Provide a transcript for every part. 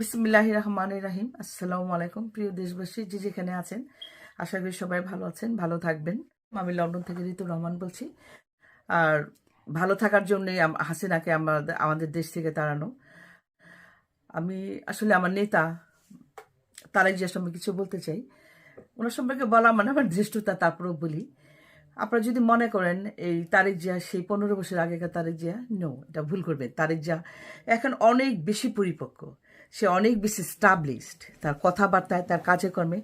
বিসমিল্লাহির রহমানির রহিম। আসসালামু আলাইকুম প্রিয় দেশবাসী, যে যেখানে আছেন আশা করি সবাই ভালো আছেন, ভালো থাকবেন। আমি লন্ডন থেকে ঋতু রহমান বলছি। আর ভালো থাকার জন্যই হাসিনাকে আমাদের দেশ থেকে তাড়ানো। আমি আসলে আমার নেতা তারেক জিয়ার সম্পর্কে কিছু বলতে চাই। ওনার সম্পর্কে বলা মানে আমার ধৃষ্টতা, তারপরেও বলি। আপনারা যদি মনে করেন এই তারেক জিয়া সেই 15 বছর আগেকার তারেক জিয়া, নো, এটা ভুল করবেন। তারেক জিয়া এখন অনেক বেশি পরিপক্ক, সে অনেক বেশি স্টাবলিশড। তার কথাবার্তায়, তার কাজে কর্মে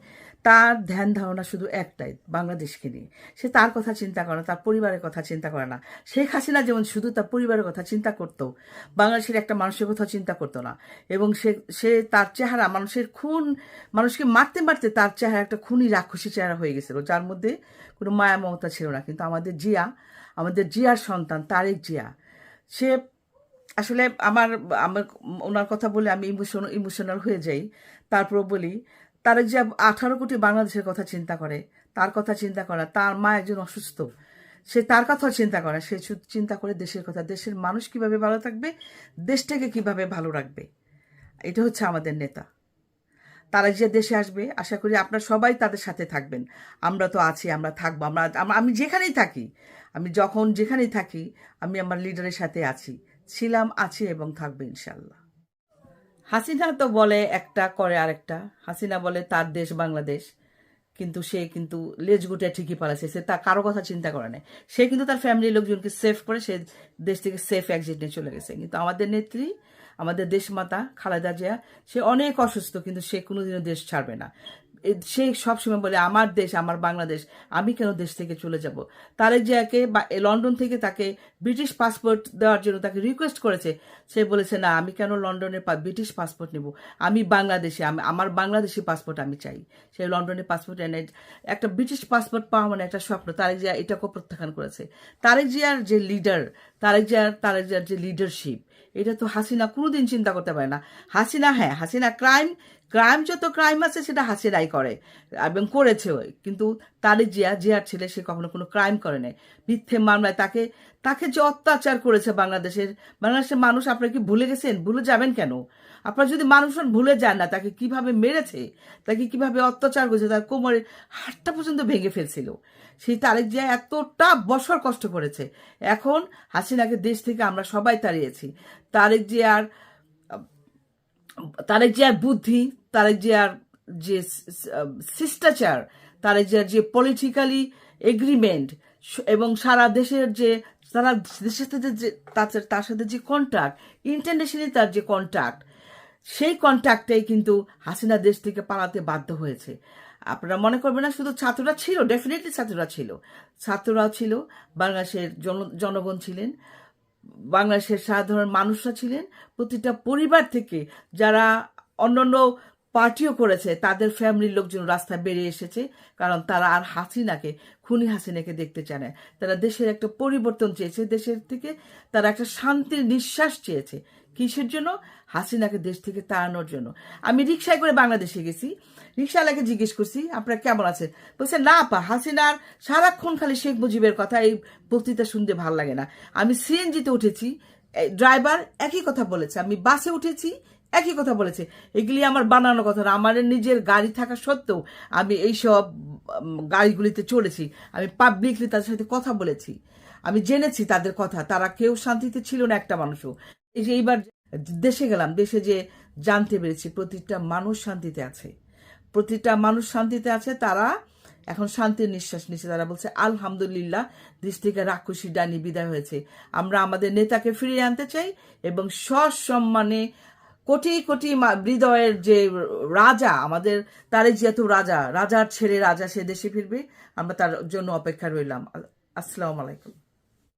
তার ধ্যান ধারণা শুধু একটাই, বাংলাদেশকে নিয়ে। সে তার কথা চিন্তা করে না, তার পরিবারের কথা চিন্তা করে না। শেখ হাসিনা যেমন শুধু তার পরিবারের কথা চিন্তা করতো, বাংলাদেশের একটা মানুষের কথা চিন্তা করতো না। এবং সে তার চেহারা, মানুষকে মারতে মারতে তার চেহারা একটা খুনি রাক্ষসী চেহারা হয়ে গেছিল, যার মধ্যে কোনো মায়া মমতা ছিল না। কিন্তু আমাদের জিয়ার সন্তান তারেক জিয়া, সে আসলে আমার আমার ওনার কথা বলে আমি ইমোশনাল হয়ে যাই। তারপর বলি, তারেক জিয়া 18 কোটি বাংলাদেশের কথা চিন্তা করে, তার কথা চিন্তা করে। তার মা একজন অসুস্থ, সে তার কথা চিন্তা করে। সে চিন্তা করে দেশের কথা, দেশের মানুষ কিভাবে ভালো থাকবে, দেশটাকে কিভাবে ভালো রাখবে। এটা হচ্ছে আমাদের নেতা। তারা যে দেশে আসবে, আশা করি আপনারা সবাই তাদের সাথে থাকবেন। আমরা তো আছি, আমরা থাকবো। আমি যেখানেই থাকি, আমি যখন যেখানেই থাকি, আমি আমার লিডারের সাথে আছি, ছিলাম, আছি এবং থাকবে ইনশাল্লাহ। হাসিনা তো বলে একটা, করে আরেকটা। হাসিনা বলে তার দেশ বাংলাদেশ, কিন্তু সে কিন্তু লেজ গুটে ঠিকই পালাচ্ছে। সে তার কারো কথা চিন্তা করে না। সে কিন্তু তার ফ্যামিলির লোকজনকে সেভ করে সে দেশ থেকে সেফ এক্সিট নিয়ে চলে গেছে। কিন্তু আমাদের নেত্রী, আমাদের দেশমাতা খালেদা জিয়া, সে অনেক অসুস্থ, কিন্তু সে কোনোদিনও দেশ ছাড়বে না। সে সবসময় বলে আমার দেশ, আমার বাংলাদেশ, আমি কেন দেশ থেকে চলে যাব। তারেক জিয়াকে লন্ডন থেকে তাকে ব্রিটিশ পাসপোর্ট দেওয়ার জন্য তাকে রিকোয়েস্ট করেছে। সে বলেছে না, আমি কেন লন্ডনের ব্রিটিশ পাসপোর্ট নেব, আমি বাংলাদেশি, আমার বাংলাদেশি পাসপোর্ট আমি চাই। সে লন্ডনের পাসপোর্ট এনে একটা ব্রিটিশ পাসপোর্ট পাওয়া মানে একটা স্বপ্ন। তারেক জিয়া এটাকেও প্রত্যাখ্যান করেছে। তারেক জিয়ার যে লিডার, তারেক জিয়ার যে লিডারশিপ, এটা তো হাসিনা কোনোদিন চিন্তা করতে পারে না। হাসিনা যত ক্রাইম আছে সেটা হাসিনাই করে এবং করেছেও। কিন্তু তারেক জিয়ার ছেলে, সে কখনো কোনো ক্রাইম করে নাই। মিথ্যে মামলায় তাকে যে অত্যাচার করেছে বাংলাদেশের মানুষ, আপনারা কি ভুলে গেছেন? ভুলে যাবেন কেন? আপনারা যদি মানুষ ভুলে যান না, তাকে কিভাবে মেরেছে, তাকে কিভাবে অত্যাচার করেছে, তার কোমরের হাড়টা পর্যন্ত ভেঙে ফেলছিল। সেই তারেক জিয়া এতটা বছর কষ্ট করেছে। এখন হাসিনাকে দেশ থেকে আমরা সবাই তাড়িয়েছি। তারেক জিয়ার বুদ্ধি, তারেক জিয়ার যে শিষ্টাচার, তারেক জিয়ার যে পলিটিক্যালি এগ্রিমেন্ট, এবং সারা দেশের সাথে যে তার সাথে যে কন্ট্যাক্ট, ইন্টারন্যাশনালি তার যে কন্ট্যাক্ট, সেই কন্ট্যাক্টেই কিন্তু হাসিনা দেশ থেকে পালাতে বাধ্য হয়েছে। আপনারা মনে করবেন না শুধু ছাত্ররা ছিল, ডেফিনেটলি ছাত্ররাও ছিল, বাংলাদেশের জনগণ ছিলেন, বাংলাদেশের সাধারণ মানুষরা ছিলেন। প্রতিটা পরিবার থেকে যারা অন্যান্য পার্টিও করেছে, তাদের ফ্যামিলির লোকজন রাস্তায় বেরিয়ে এসেছে। কারণ তারা আর খুনি হাসিনাকে দেখতে চায় না। তারা দেশের একটা পরিবর্তন চেয়েছে, দেশের থেকে তারা একটা শান্তির নিঃশ্বাস চেয়েছে। কিসের জন্য? হাসিনাকে দেশ থেকে তাড়ানোর জন্য। আমি রিক্সায় করে বাংলাদেশে গেছি, রিক্সাওয়ালাকে জিজ্ঞেস করছি আপনারা কেমন আছেন, বলছে না আপা, হাসিনার সারাক্ষণ খালি শেখ মুজিবের কথা, এই বক্তৃতা শুনতে ভালো লাগে না। আমি সিএনজিতে উঠেছি, ড্রাইভার একই কথা বলেছে, আমি বাসে উঠেছি, একই কথা বলেছে। এগুলি আমার বানানো কথা না, আমার নিজের গাড়ি থাকা সত্ত্বেও আমি এইসব গাড়িগুলিতে চলেছি। আমি পাবলিকলি তাদের সাথে কথা বলেছি, আমি জেনেছি তাদের কথা। তারা কেউ শান্তিতে ছিল না, একটা মানুষও। এই যে এইবার দেশে গেলাম, দেশে যে জানতে পেরেছি প্রতিটা মানুষ শান্তিতে আছে। তারা এখন শান্তির নিঃশ্বাস নিচ্ছে। তারা বলছে আলহামদুলিল্লাহ, দেশ থেকে রাক্ষসী ডাইনি বিদায় হয়েছে। আমরা আমাদের নেতাকে ফিরিয়ে আনতে চাই এবং সসম্মানে কোটি কোটি হৃদয়ের যে রাজা, আমাদের তারেক জিয়া তো রাজার ছেলে, রাজা, সে দেশে ফিরবে। আমরা তার জন্য অপেক্ষা রইলাম। আসসালামু আলাইকুম।